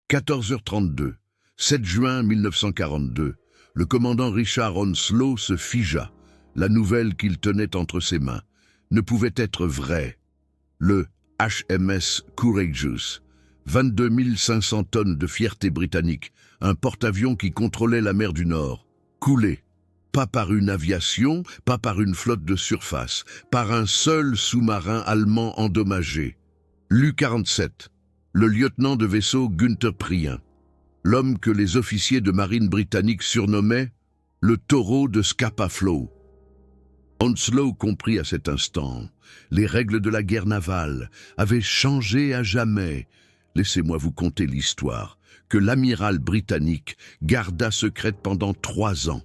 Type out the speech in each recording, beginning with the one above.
14h32, 7 juin 1942, le commandant Richard Onslow se figea. La nouvelle qu'il tenait entre ses mains ne pouvait être vraie. Le HMS Courageous, 22 500 tonnes de fierté britannique, un porte-avions qui contrôlait la mer du Nord, coulé. Pas par une aviation, pas par une flotte de surface, par un seul sous-marin allemand endommagé. L'U-47, le lieutenant de vaisseau Günther Prien, l'homme que les officiers de marine britannique surnommaient le taureau de Scapa Flow. Onslow comprit à cet instant. Les règles de la guerre navale avaient changé à jamais. Laissez-moi vous conter l'histoire que l'amiral britannique garda secrète pendant 3 ans.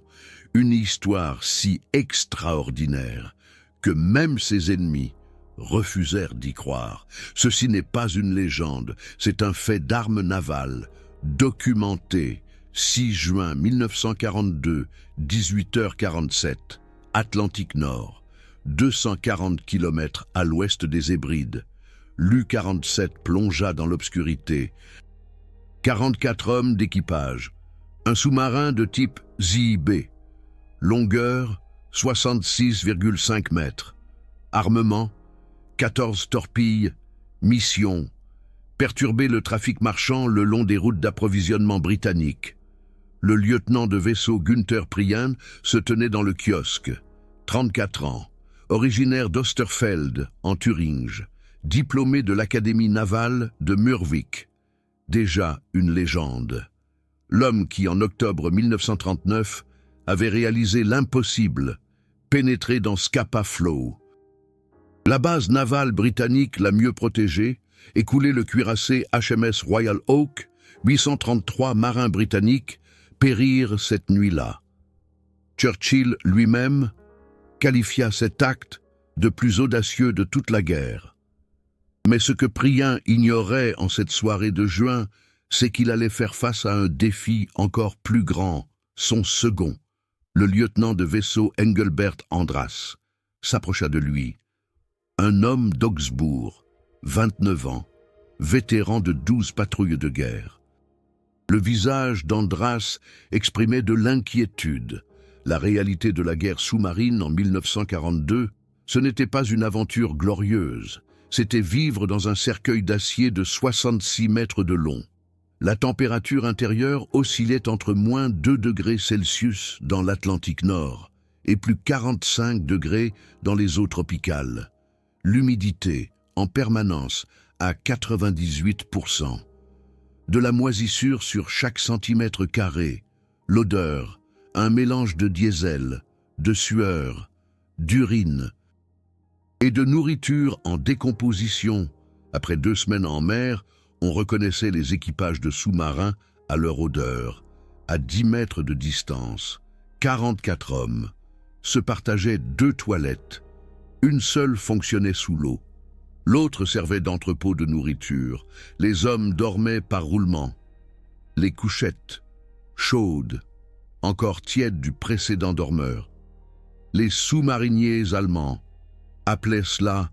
Une histoire si extraordinaire que même ses ennemis refusèrent d'y croire. Ceci n'est pas une légende, c'est un fait d'armes navales, documenté, 6 juin 1942, 18h47, Atlantique Nord, 240 km à l'ouest des Hébrides. L'U-47 plongea dans l'obscurité. 44 hommes d'équipage, un sous-marin de type ZIB, longueur 66,5 mètres, armement 14 torpilles, mission perturber le trafic marchand le long des routes d'approvisionnement britanniques. Le lieutenant de vaisseau Günther Prien se tenait dans le kiosque, 34 ans, originaire d'Osterfeld en Thuringe, diplômé de l'Académie navale de Murvik, déjà une légende. L'homme qui, en octobre 1939, avait réalisé l'impossible, pénétrer dans Scapa Flow. La base navale britannique la mieux protégée et coulé le cuirassé HMS Royal Oak, 833 marins britanniques périrent cette nuit-là. Churchill lui-même qualifia cet acte de plus audacieux de toute la guerre. Mais ce que Prien ignorait en cette soirée de juin, c'est qu'il allait faire face à un défi encore plus grand. Son second, le lieutenant de vaisseau Engelbert Andras, s'approcha de lui. Un homme d'Augsbourg, 29 ans, vétéran de 12 patrouilles de guerre. Le visage d'Andras exprimait de l'inquiétude. La réalité de la guerre sous-marine en 1942, ce n'était pas une aventure glorieuse. C'était vivre dans un cercueil d'acier de 66 mètres de long. La température intérieure oscillait entre moins 2 degrés Celsius dans l'Atlantique Nord et plus 45 degrés dans les eaux tropicales. L'humidité, en permanence, à 98%. De la moisissure sur chaque centimètre carré. L'odeur, un mélange de diesel, de sueur, d'urine et de nourriture en décomposition. Après 2 semaines en mer, on reconnaissait les équipages de sous-marins à leur odeur. À 10 mètres de distance, 44 hommes se partageaient 2 toilettes. Une seule fonctionnait sous l'eau. L'autre servait d'entrepôt de nourriture. Les hommes dormaient par roulement. Les couchettes, chaudes, encore tièdes du précédent dormeur. Les sous-mariniers allemands appelaient cela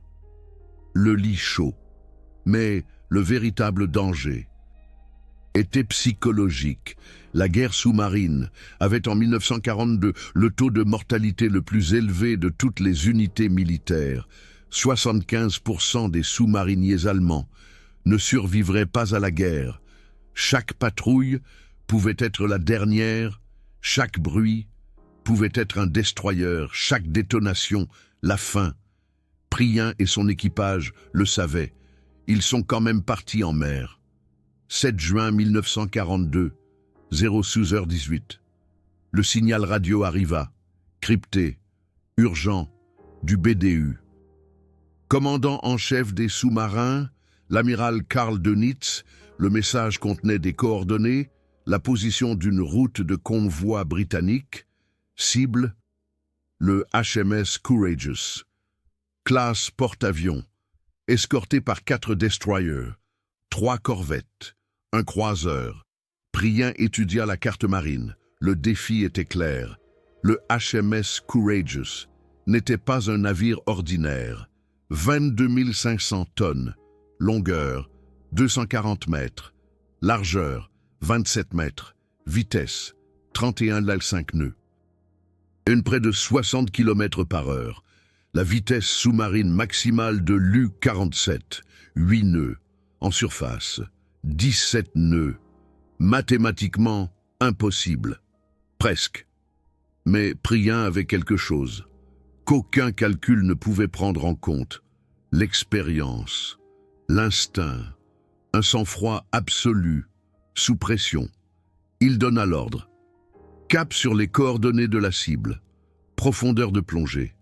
le lit chaud. Mais le véritable danger était psychologique. La guerre sous-marine avait en 1942 le taux de mortalité le plus élevé de toutes les unités militaires. 75% des sous-mariniers allemands ne survivraient pas à la guerre. Chaque patrouille pouvait être la dernière, chaque bruit pouvait être un destroyer, chaque détonation, la fin. Prien et son équipage le savaient. Ils sont quand même partis en mer. 7 juin 1942, 06h18. Le signal radio arriva, crypté, urgent, du BDU. Commandant en chef des sous-marins, l'amiral Karl Dönitz, le message contenait des coordonnées, la position d'une route de convoi britannique, cible, le HMS Courageous, classe porte-avions, escorté par 4 destroyers, 3 corvettes, un croiseur. Prien étudia la carte marine. Le défi était clair. Le HMS Courageous n'était pas un navire ordinaire. 22 500 tonnes, longueur 240 mètres, Largeur, 27 mètres. Vitesse, 31,5 nœuds. Une près de 60 km par heure. La vitesse sous-marine maximale de l'U-47, 8 nœuds. En surface, 17 nœuds. Mathématiquement, impossible. Presque. Mais Prien avait quelque chose qu'aucun calcul ne pouvait prendre en compte. L'expérience, l'instinct, un sang-froid absolu, sous pression. Il donna l'ordre. Cap sur les coordonnées de la cible. Profondeur de plongée.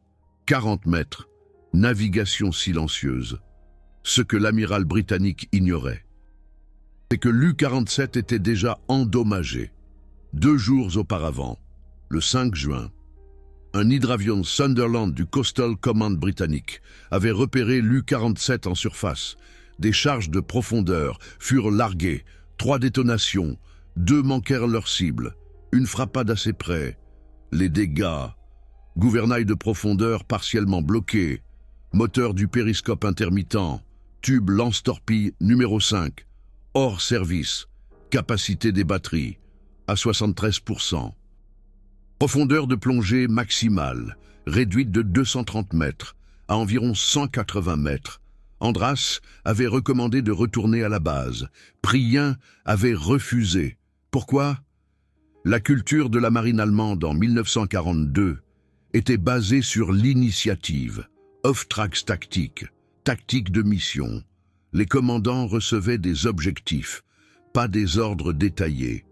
40 mètres. Navigation silencieuse. Ce que l'amiral britannique ignorait, c'est que l'U-47 était déjà endommagé. 2 jours auparavant, le 5 juin, un hydravion Sunderland du Coastal Command britannique avait repéré l'U-47 en surface. Des charges de profondeur furent larguées. 3 détonations. 2 manquèrent leur cible. Une frappa d'assez près. Les dégâts. Gouvernail de profondeur partiellement bloqué. Moteur du périscope intermittent. Tube lance-torpille numéro 5. Hors service. Capacité des batteries. À 73%. Profondeur de plongée maximale. Réduite de 230 mètres à environ 180 mètres. Andras avait recommandé de retourner à la base. Prien avait refusé. Pourquoi? La culture de la marine allemande en 1942 était basée sur l'initiative, Auftragstactique, tactique de mission. Les commandants recevaient des objectifs, pas des ordres détaillés.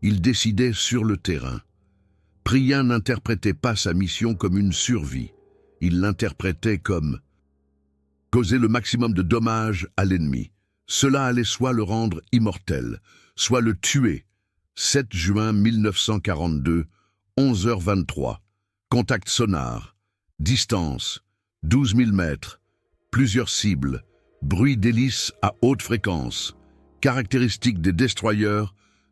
Ils décidaient sur le terrain. Prien n'interprétait pas sa mission comme une survie. Il l'interprétait comme causer le maximum de dommages à l'ennemi. Cela allait soit le rendre immortel, soit le tuer. 7 juin 1942, 11h23. Contact sonar. Distance, 12 000 mètres. Plusieurs cibles. Bruit d'hélice à haute fréquence. Caractéristiques des destroyers.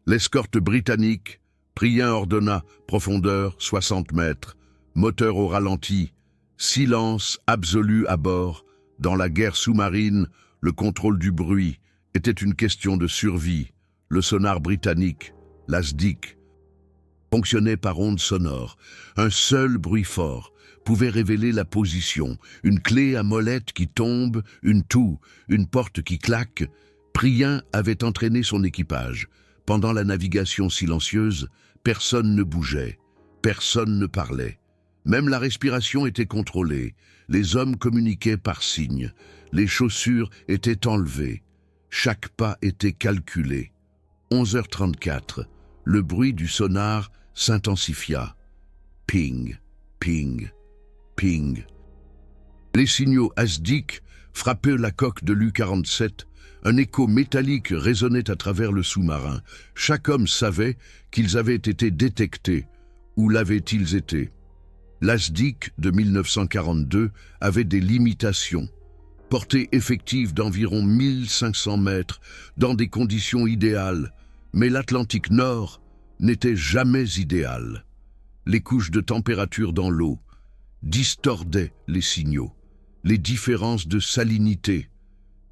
L'escorte britannique. Prien ordonna, profondeur 60 mètres. Moteur au ralenti. Silence absolu à bord. Dans la guerre sous-marine, le contrôle du bruit était une question de survie. Le sonar britannique, l'ASDIC, fonctionnait par ondes sonores. Un seul bruit fort pouvait révéler la position. Une clé à molette qui tombe, une toux, une porte qui claque. Prien avait entraîné son équipage. Pendant la navigation silencieuse, personne ne bougeait, personne ne parlait. Même la respiration était contrôlée. Les hommes communiquaient par signes. Les chaussures étaient enlevées. Chaque pas était calculé. 11h34, le bruit du sonar s'intensifia. Ping, ping, ping. Les signaux ASDIC frappaient la coque de l'U-47. Un écho métallique résonnait à travers le sous-marin. Chaque homme savait qu'ils avaient été détectés. Où l'avaient-ils été? L'ASDIC de 1942 avait des limitations. Portée effective d'environ 1500 mètres, dans des conditions idéales. Mais l'Atlantique Nord n'était jamais idéal. Les couches de température dans l'eau distordaient les signaux. Les différences de salinité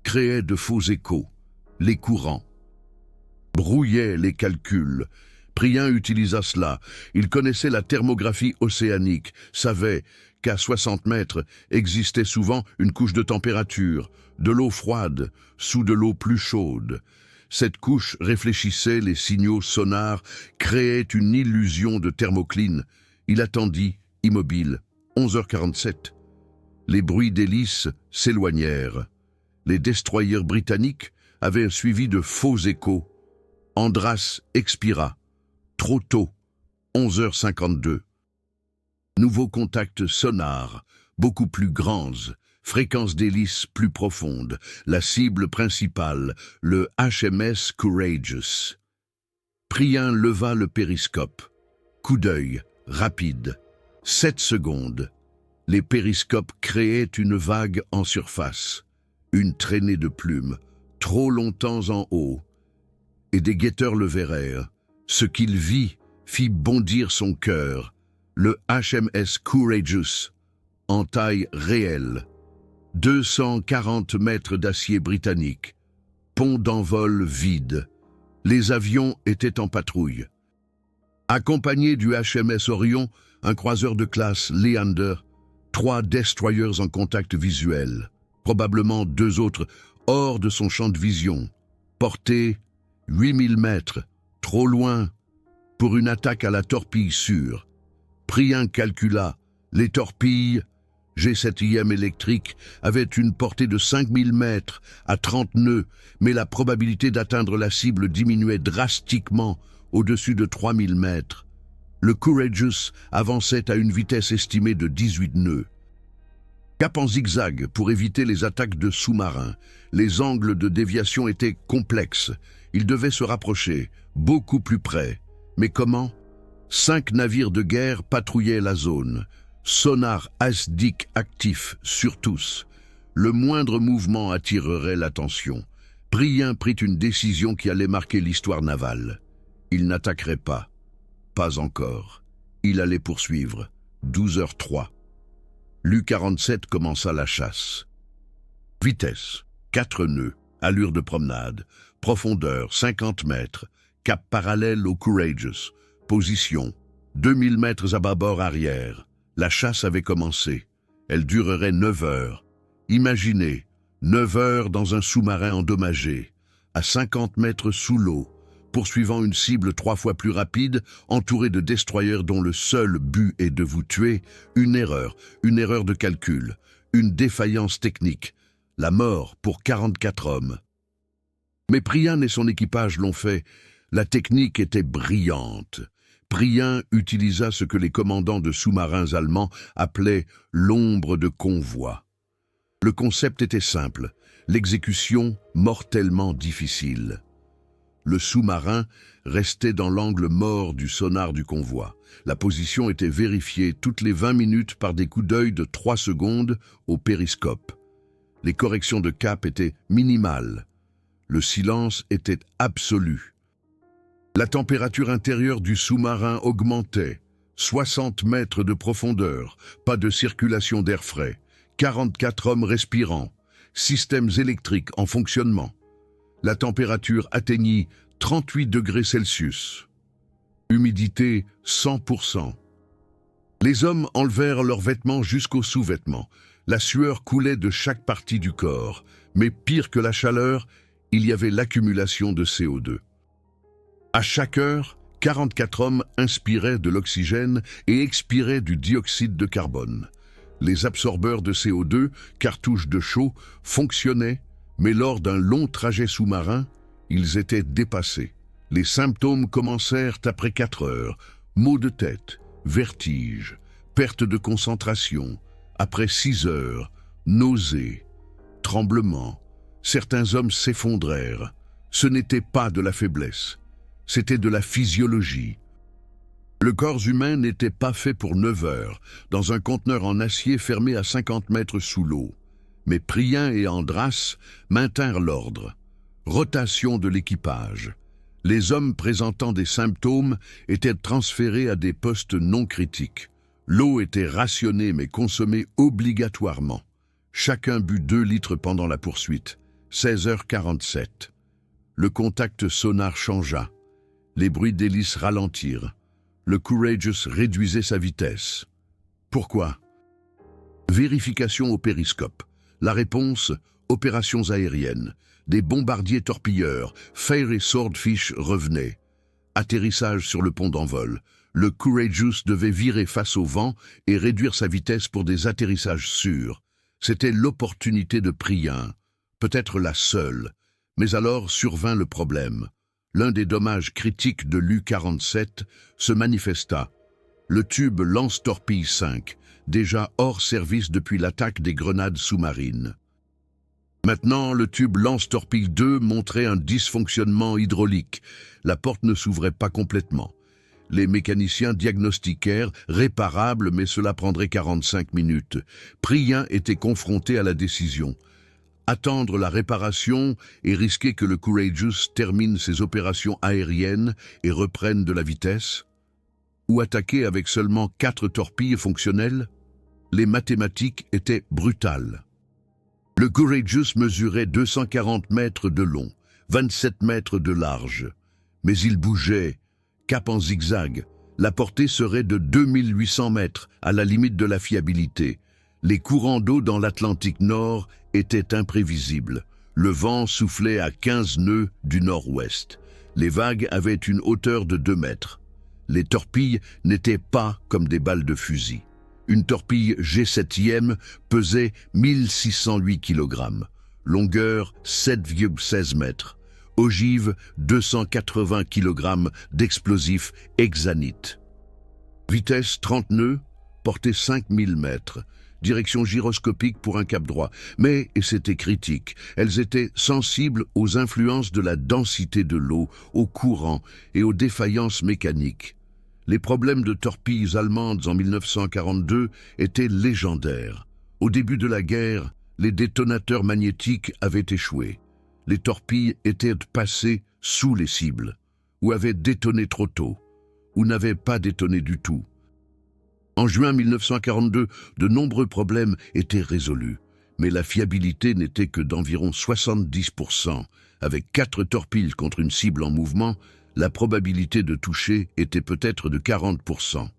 créaient de faux échos. Les courants brouillaient les calculs. Prien utilisa cela. Il connaissait la thermographie océanique, savait qu'à 60 mètres existait souvent une couche de température, de l'eau froide sous de l'eau plus chaude. Cette couche réfléchissait les signaux sonars, créait une illusion de thermocline. Il attendit, immobile. 11h47. Les bruits d'hélices s'éloignèrent. Les destroyers britanniques avaient un suivi de faux échos. Andras expira. Trop tôt, 11h52. Nouveau contact sonar, beaucoup plus grands, fréquence d'hélice plus profonde, la cible principale, le HMS Courageous. Prien leva le périscope. Coup d'œil, rapide. 7 secondes. Les périscopes créaient une vague en surface, une traînée de plumes, trop longtemps en haut, et des guetteurs le verrèrent. Ce qu'il vit fit bondir son cœur. Le HMS Courageous, en taille réelle. 240 mètres d'acier britannique. pont d'envol vide. Les avions étaient en patrouille. Accompagné du HMS Orion, un croiseur de classe Leander, 3 destroyers en contact visuel, probablement 2 autres hors de son champ de vision. Portée 8000 mètres, trop loin pour une attaque à la torpille sûre. Prien calcula, les torpilles G7IM électriques avaient une portée de 5000 mètres à 30 nœuds, mais la probabilité d'atteindre la cible diminuait drastiquement au-dessus de 3000 mètres. Le Courageous avançait à une vitesse estimée de 18 nœuds. Cap en zigzag pour éviter les attaques de sous-marins. Les angles de déviation étaient complexes. Ils devaient se rapprocher, beaucoup plus près. Mais comment? 5 navires de guerre patrouillaient la zone. Sonar ASDIC actif sur tous. Le moindre mouvement attirerait l'attention. Prien prit une décision qui allait marquer l'histoire navale. Il n'attaquerait pas. Pas encore. Il allait poursuivre. 12h03. L'U-47 commença la chasse. Vitesse, 4 nœuds, allure de promenade, profondeur 50 mètres, cap parallèle au Courageous, position 2000 mètres à bâbord arrière. La chasse avait commencé. Elle durerait 9 heures. Imaginez, 9 heures dans un sous-marin endommagé, à 50 mètres sous l'eau, poursuivant une cible 3 fois plus rapide, entourée de destroyers dont le seul but est de vous tuer, une erreur de calcul, une défaillance technique, la mort pour 44 hommes. Mais Prien et son équipage l'ont fait. La technique était brillante. Prien utilisa ce que les commandants de sous-marins allemands appelaient l'ombre de convoi. Le concept était simple, l'exécution mortellement difficile. Le sous-marin restait dans l'angle mort du sonar du convoi. La position était vérifiée toutes les 20 minutes par des coups d'œil de 3 secondes au périscope. Les corrections de cap étaient minimales. Le silence était absolu. La température intérieure du sous-marin augmentait. 60 mètres de profondeur, pas de circulation d'air frais, 44 hommes respirant, systèmes électriques en fonctionnement. La température atteignit 38 degrés Celsius. Humidité 100%. Les hommes enlevèrent leurs vêtements jusqu'aux sous-vêtements. La sueur coulait de chaque partie du corps. Mais pire que la chaleur, il y avait l'accumulation de CO2. À chaque heure, 44 hommes inspiraient de l'oxygène et expiraient du dioxyde de carbone. Les absorbeurs de CO2, cartouches de chaux, fonctionnaient, mais lors d'un long trajet sous-marin, ils étaient dépassés. Les symptômes commencèrent après 4 heures. Maux de tête, vertige, perte de concentration. Après 6 heures, nausées, tremblements. Certains hommes s'effondrèrent. Ce n'était pas de la faiblesse. C'était de la physiologie. Le corps humain n'était pas fait pour 9 heures, dans un conteneur en acier fermé à 50 mètres sous l'eau. Mais Prien et Andras maintinrent l'ordre. Rotation de l'équipage. Les hommes présentant des symptômes étaient transférés à des postes non critiques. L'eau était rationnée mais consommée obligatoirement. Chacun but 2 litres pendant la poursuite. 16h47. Le contact sonar changea. Les bruits d'hélice ralentirent. Le Courageous réduisait sa vitesse. Pourquoi? Vérification au périscope. La réponse, opérations aériennes. Des bombardiers torpilleurs, Fire et Swordfish revenaient. Atterrissage sur le pont d'envol. Le Courageous devait virer face au vent et réduire sa vitesse pour des atterrissages sûrs. C'était l'opportunité de Prien, peut-être la seule. Mais alors survint le problème. L'un des dommages critiques de l'U-47 se manifesta. Le tube lance-torpille 5, déjà hors service depuis l'attaque des grenades sous-marines. Maintenant, le tube lance-torpille 2 montrait un dysfonctionnement hydraulique. La porte ne s'ouvrait pas complètement. Les mécaniciens diagnostiquèrent réparable, mais cela prendrait 45 minutes. Prien était confronté à la décision. Attendre la réparation et risquer que le Courageous termine ses opérations aériennes et reprenne de la vitesse? Ou attaquer avec seulement 4 torpilles fonctionnelles? Les mathématiques étaient brutales. Le Courageous mesurait 240 mètres de long, 27 mètres de large. Mais il bougeait, cap en zigzag. La portée serait de 2800 mètres, à la limite de la fiabilité. Les courants d'eau dans l'Atlantique Nord étaient imprévisibles. Le vent soufflait à 15 nœuds du nord-ouest. Les vagues avaient une hauteur de 2 mètres. Les torpilles n'étaient pas comme des balles de fusil. Une torpille G7e pesait 1608 kg, longueur 7,16 mètres, ogive 280 kg d'explosifs hexanite. Vitesse 30 nœuds, portée 5000 mètres, direction gyroscopique pour un cap droit. Mais, et c'était critique, elles étaient sensibles aux influences de la densité de l'eau, aux courants et aux défaillances mécaniques. Les problèmes de torpilles allemandes en 1942 étaient légendaires. Au début de la guerre, les détonateurs magnétiques avaient échoué. Les torpilles étaient passées sous les cibles, ou avaient détonné trop tôt, ou n'avaient pas détonné du tout. En juin 1942, de nombreux problèmes étaient résolus, mais la fiabilité n'était que d'environ 70%. Avec 4 torpilles contre une cible en mouvement, la probabilité de toucher était peut-être de 40%.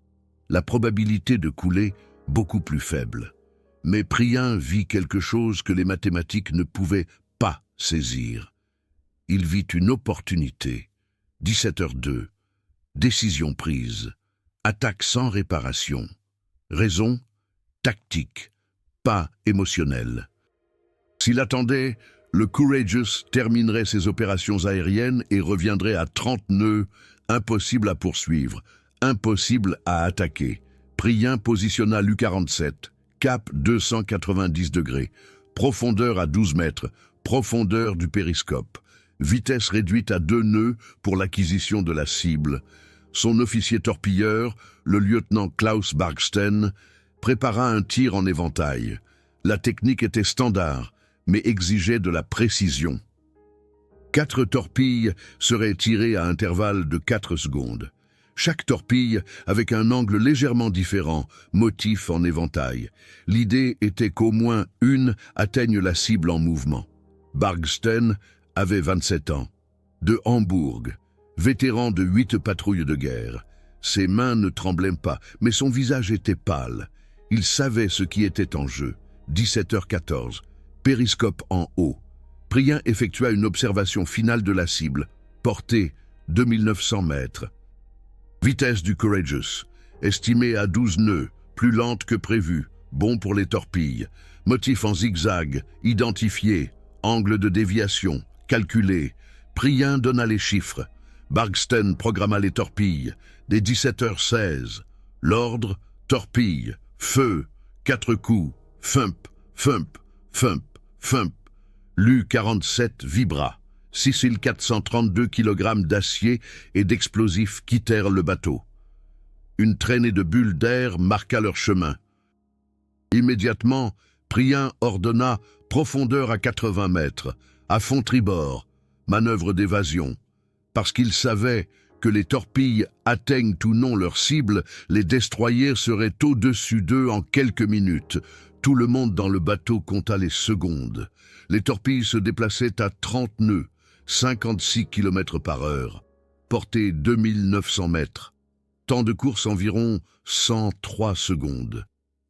La probabilité de couler, beaucoup plus faible. Mais Prien vit quelque chose que les mathématiques ne pouvaient pas saisir. Il vit une opportunité. 17h02. Décision prise. Attaque sans réparation. Raison, tactique, pas émotionnelle. S'il attendait, le Courageous terminerait ses opérations aériennes et reviendrait à 30 nœuds, impossible à poursuivre, impossible à attaquer. Prien positionna l'U-47, cap 290 degrés, profondeur à 12 mètres, profondeur du périscope, vitesse réduite à 2 nœuds pour l'acquisition de la cible. Son officier torpilleur, le lieutenant Klaus Bargsten, prépara un tir en éventail. La technique était standard, mais exigeait de la précision. 4 torpilles seraient tirées à intervalles de 4 secondes. Chaque torpille avec un angle légèrement différent, motif en éventail. L'idée était qu'au moins une atteigne la cible en mouvement. Bargsten avait 27 ans, de Hambourg, vétéran de 8 patrouilles de guerre. Ses mains ne tremblaient pas, mais son visage était pâle. Il savait ce qui était en jeu. 17h14. Périscope en haut. Prien effectua une observation finale de la cible, portée 2900 mètres. Vitesse du Courageous, estimée à 12 nœuds, plus lente que prévu, bon pour les torpilles. Motif en zigzag, identifié, angle de déviation, calculé. Prien donna les chiffres. Bargsten programma les torpilles, dès 17h16. L'ordre, torpille, feu, 4 coups, thump, thump, thump, thump. L'U-47 vibra. 6432 kg d'acier et d'explosifs quittèrent le bateau. Une traînée de bulles d'air marqua leur chemin. Immédiatement, Prien ordonna profondeur à 80 mètres, à fond tribord, manœuvre d'évasion. Parce qu'il savait que les torpilles atteignent ou non leur cible, les destroyers seraient au-dessus d'eux en quelques minutes. Tout le monde dans le bateau compta les secondes. Les torpilles se déplaçaient à 30 nœuds, 56 km par heure, portée 2900 mètres. Temps de course environ 103 secondes.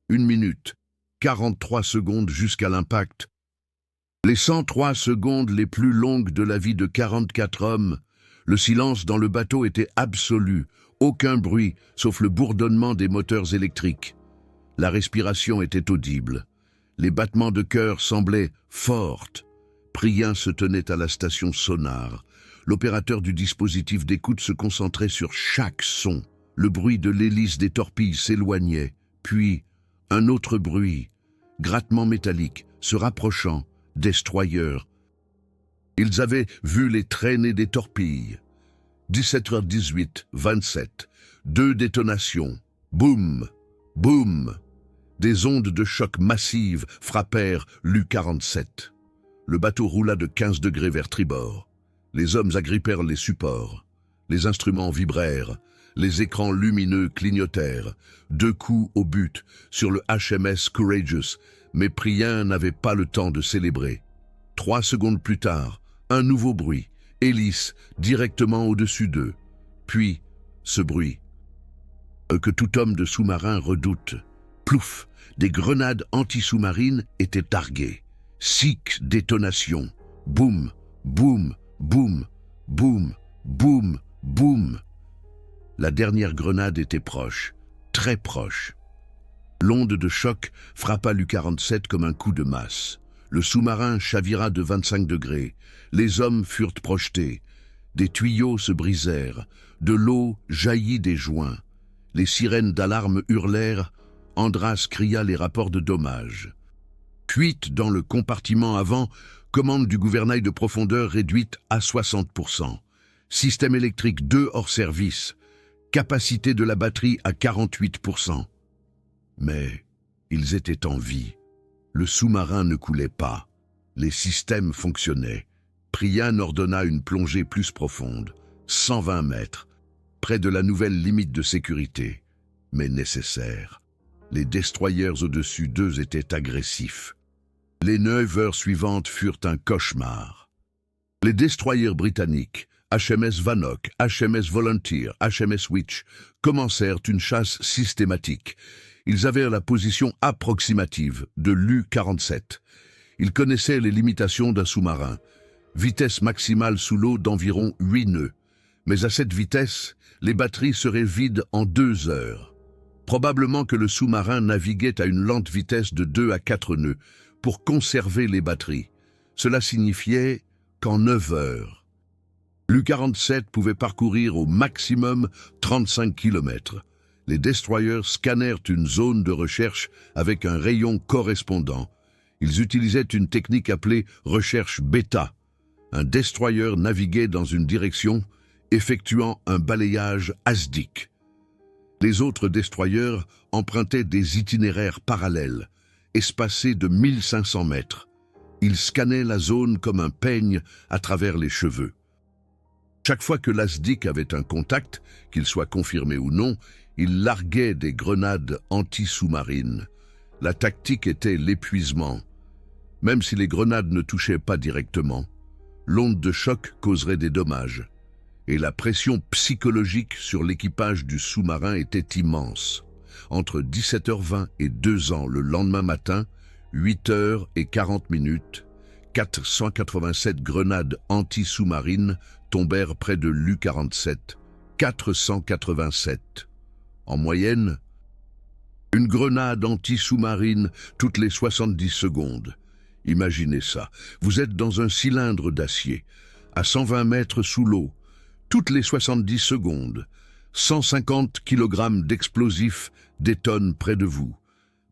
1 minute, 43 secondes jusqu'à l'impact. Les 103 secondes les plus longues de la vie de 44 hommes. Le silence dans le bateau était absolu, aucun bruit, sauf le bourdonnement des moteurs électriques. La respiration était audible. Les battements de cœur semblaient fortes. Prien se tenait à la station sonar. L'opérateur du dispositif d'écoute se concentrait sur chaque son. Le bruit de l'hélice des torpilles s'éloignait, puis un autre bruit, grattement métallique, se rapprochant, destroyer. Ils avaient vu les traînées des torpilles. 17h18, 27. 2 détonations. Boum, boum. Des ondes de choc massives frappèrent l'U-47. Le bateau roula de 15 degrés vers tribord. Les hommes agrippèrent les supports. Les instruments vibrèrent. Les écrans lumineux clignotèrent. 2 coups au but sur le HMS Courageous, mais Prien n'avait pas le temps de célébrer. 3 secondes plus tard, Un nouveau bruit, hélice, directement au-dessus d'eux. Puis, ce bruit que tout homme de sous-marin redoute. Plouf, des grenades anti-sous-marines étaient targuées. 6 détonations. Boum, boum, boum, boum, boum, boum. La dernière grenade était proche, très proche. L'onde de choc frappa l'U-47 comme un coup de masse. Le sous-marin chavira de 25 degrés. Les hommes furent projetés. Des tuyaux se brisèrent. De l'eau jaillit des joints. Les sirènes d'alarme hurlèrent. Andras cria les rapports de dommages. Fuite dans le compartiment avant, commande du gouvernail de profondeur réduite à 60%. Système électrique 2 hors service. Capacité de la batterie à 48%. Mais ils étaient en vie. Le sous-marin ne coulait pas. Les systèmes fonctionnaient. Priyan ordonna une plongée plus profonde, 120 mètres, près de la nouvelle limite de sécurité, mais nécessaire. Les destroyers au-dessus d'eux étaient agressifs. Les 9 heures suivantes furent un cauchemar. Les destroyers britanniques, HMS Vanoc, HMS Volunteer, HMS Witch, commencèrent une chasse systématique. Ils avaient la position approximative de l'U-47. Ils connaissaient les limitations d'un sous-marin. Vitesse maximale sous l'eau d'environ 8 nœuds. Mais à cette vitesse, les batteries seraient vides en 2 heures. Probablement que le sous-marin naviguait à une lente vitesse de 2 à 4 nœuds pour conserver les batteries. Cela signifiait qu'en 9 heures, l'U-47 pouvait parcourir au maximum 35 km. Les destroyers scannèrent une zone de recherche avec un rayon correspondant. Ils utilisaient une technique appelée recherche bêta. Un destroyer naviguait dans une direction, effectuant un balayage ASDIC. Les autres destroyers empruntaient des itinéraires parallèles, espacés de 1500 mètres. Ils scannaient la zone comme un peigne à travers les cheveux. Chaque fois que l'ASDIC avait un contact, qu'il soit confirmé ou non, il larguait des grenades anti-sous-marines. La tactique était l'épuisement. Même si les grenades ne touchaient pas directement, l'onde de choc causerait des dommages. Et la pression psychologique sur l'équipage du sous-marin était immense. Entre 17h20 et 2h le lendemain matin, 8h40, 487 grenades anti-sous-marines tombèrent près de l'U-47. 487. En moyenne, une grenade anti-sous-marine toutes les 70 secondes. Imaginez ça, vous êtes dans un cylindre d'acier, à 120 mètres sous l'eau, toutes les 70 secondes. 150 kg d'explosifs détonnent près de vous,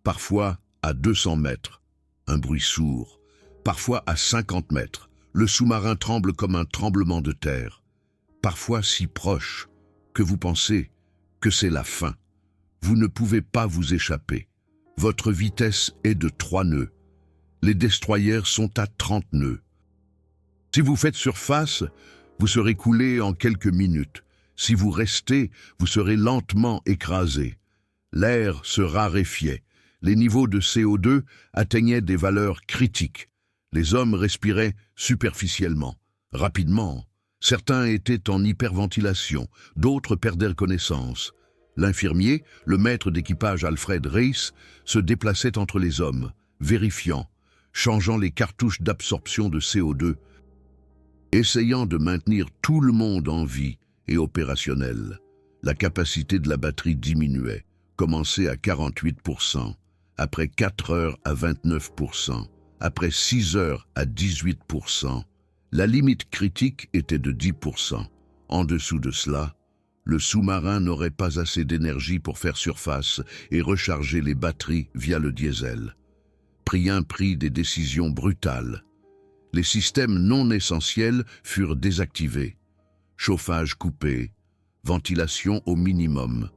parfois à 200 mètres, un bruit sourd, parfois à 50 mètres, le sous-marin tremble comme un tremblement de terre, parfois si proche que vous pensez que c'est la fin. Vous ne pouvez pas vous échapper. Votre vitesse est de 3 nœuds. Les destroyers sont à 30 nœuds. Si vous faites surface, vous serez coulé en quelques minutes. Si vous restez, vous serez lentement écrasé. L'air se raréfiait. Les niveaux de CO2 atteignaient des valeurs critiques. Les hommes respiraient superficiellement, rapidement. Certains étaient en hyperventilation, d'autres perdèrent connaissance. L'infirmier, le maître d'équipage Alfred Reis, se déplaçait entre les hommes, vérifiant, changeant les cartouches d'absorption de CO2, essayant de maintenir tout le monde en vie et opérationnel. La capacité de la batterie diminuait, commençait à 48%, après 4 heures à 29%, après 6 heures à 18%. La limite critique était de 10%. En dessous de cela, le sous-marin n'aurait pas assez d'énergie pour faire surface et recharger les batteries via le diesel. Priyan prit des décisions brutales. Les systèmes non essentiels furent désactivés. Chauffage coupé, ventilation au minimum.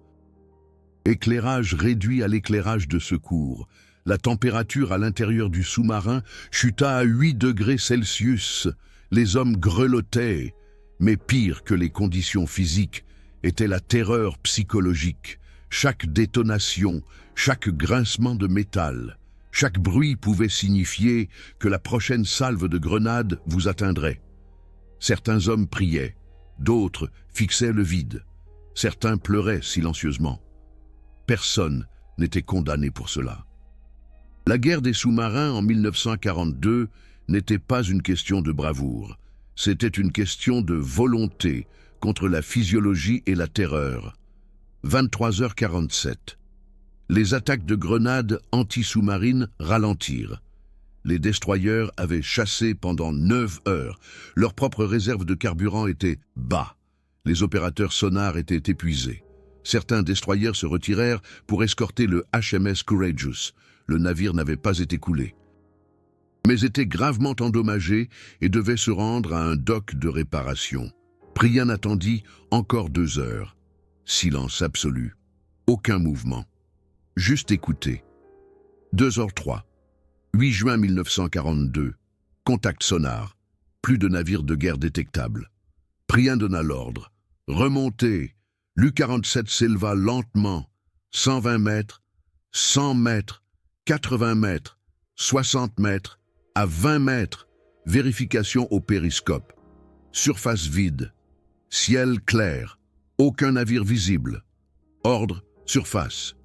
Éclairage réduit à l'éclairage de secours. La température à l'intérieur du sous-marin chuta à 8 degrés Celsius. Les hommes grelottaient, mais pire que les conditions physiques était la terreur psychologique. Chaque détonation, chaque grincement de métal, chaque bruit pouvait signifier que la prochaine salve de grenades vous atteindrait. Certains hommes priaient, d'autres fixaient le vide. Certains pleuraient silencieusement. Personne n'était condamné pour cela. La guerre des sous-marins en 1942 n'était pas une question de bravoure. C'était une question de volonté contre la physiologie et la terreur. 23h47. Les attaques de grenades anti-sous-marines ralentirent. Les destroyers avaient chassé pendant 9 heures. Leurs propres réserves de carburant étaient bas. Les opérateurs sonars étaient épuisés. Certains destroyers se retirèrent pour escorter le HMS Courageous. Le navire n'avait pas été coulé, mais était gravement endommagé et devait se rendre à un dock de réparation. Priyan attendit encore 2 heures. Silence absolu. Aucun mouvement. Juste écouter. 2h03. 8 juin 1942. Contact sonar. Plus de navires de guerre détectables. Priyan donna l'ordre. Remontez. L'U-47 s'éleva lentement. 120 mètres, 100 mètres, 80 mètres, 60 mètres, à 20 mètres. Vérification au périscope. Surface vide. Ciel clair. Aucun navire visible. Ordre, surface.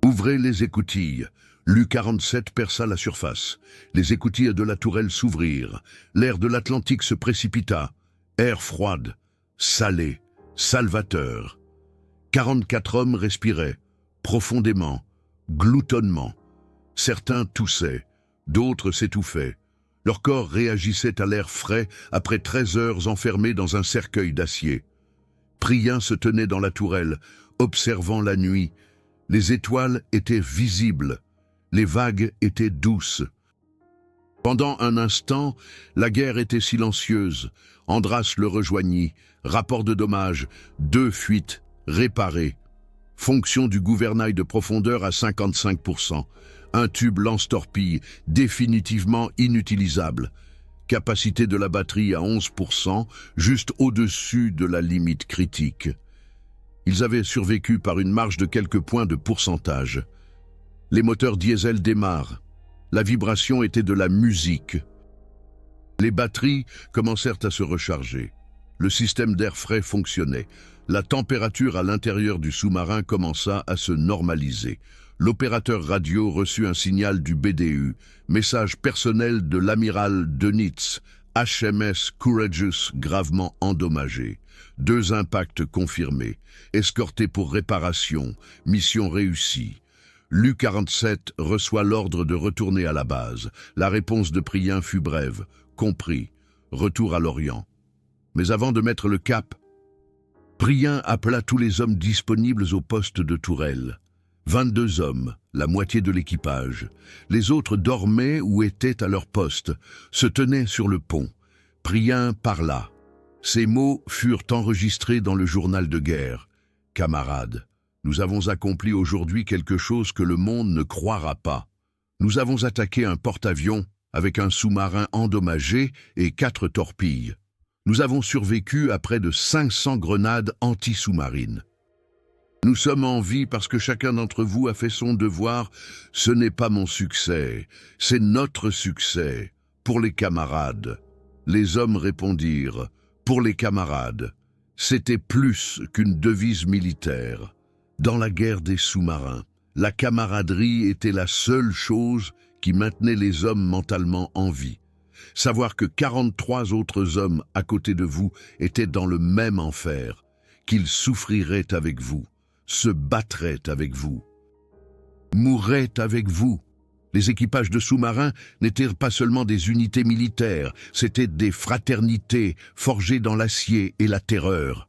Ouvrez les écoutilles. L'U-47 perça la surface. Les écoutilles de la tourelle s'ouvrirent. L'air de l'Atlantique se précipita. Air froide, salé, salvateur. 44 hommes respiraient, profondément, gloutonnement. Certains toussaient, d'autres s'étouffaient. Leur corps réagissait à l'air frais après 13 heures enfermés dans un cercueil d'acier. Priyan se tenait dans la tourelle, observant la nuit. Les étoiles étaient visibles. Les vagues étaient douces. Pendant un instant, la guerre était silencieuse. Andras le rejoignit. Rapport de dommages, 2 fuites, réparées. Fonction du gouvernail de profondeur à 55%. Un tube lance-torpille, définitivement inutilisable. Capacité de la batterie à 11%, juste au-dessus de la limite critique. Ils avaient survécu par une marge de quelques points de pourcentage. Les moteurs diesel démarrent. La vibration était de la musique. Les batteries commencèrent à se recharger. Le système d'air frais fonctionnait. La température à l'intérieur du sous-marin commença à se normaliser. L'opérateur radio reçut un signal du BDU, message personnel de l'amiral Dönitz, HMS Courageous gravement endommagé. 2 impacts confirmés, escorté pour réparation, mission réussie. L'U-47 reçoit l'ordre de retourner à la base. La réponse de Priyan fut brève. Compris. Retour à l'Orient. Mais avant de mettre le cap, Priyan appela tous les hommes disponibles au poste de tourelle. 22 hommes, la moitié de l'équipage. Les autres dormaient ou étaient à leur poste, se tenaient sur le pont. Priyan parla. Ces mots furent enregistrés dans le journal de guerre. Camarades, nous avons accompli aujourd'hui quelque chose que le monde ne croira pas. Nous avons attaqué un porte-avions avec un sous-marin endommagé et 4 torpilles. Nous avons survécu à près de 500 grenades anti-sous-marines. Nous sommes en vie parce que chacun d'entre vous a fait son devoir. Ce n'est pas mon succès, c'est notre succès. Pour les camarades. Les hommes répondirent. Pour les camarades. C'était plus qu'une devise militaire. Dans la guerre des sous-marins, la camaraderie était la seule chose qui maintenait les hommes mentalement en vie. Savoir que 43 autres hommes à côté de vous étaient dans le même enfer, qu'ils souffriraient avec vous, se battraient avec vous, mourraient avec vous. Les équipages de sous-marins n'étaient pas seulement des unités militaires, c'étaient des fraternités forgées dans l'acier et la terreur.